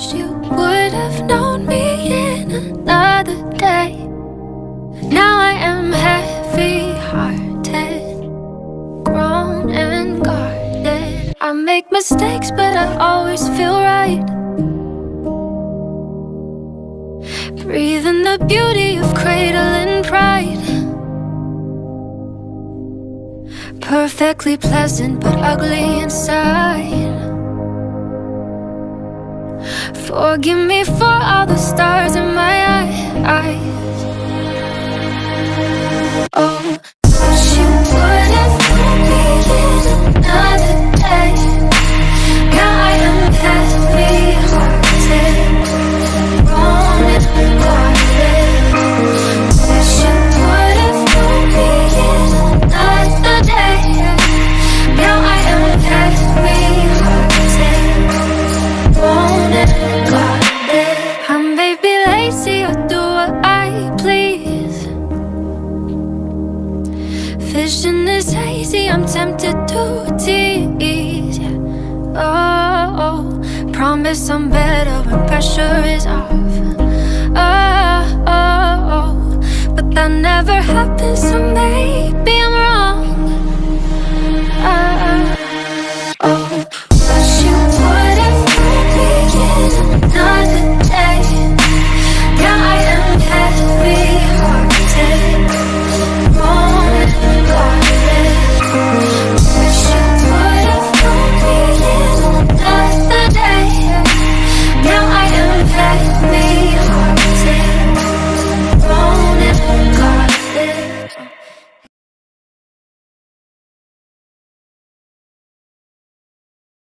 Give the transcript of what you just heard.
wish you would have known me in another day. Now I am heavy-hearted, grown and guarded. I make mistakes, but I always feel right. Breathe in the beauty of cradle and pride. Perfectly pleasant, but ugly inside. Forgive me for all the stars in my eyes. Oh, wish you would have known me in another day. Now I am heavy-hearted, grown and guarded. Wish you would have known me in another day. Now I am heavy-hearted, grown and guarded. I may be lazy, I'll do what I please. Vision is hazy, I'm tempted to tease. Oh, promise I'm better when pressure is off. Oh, but that never happens, so maybe I'm wrong.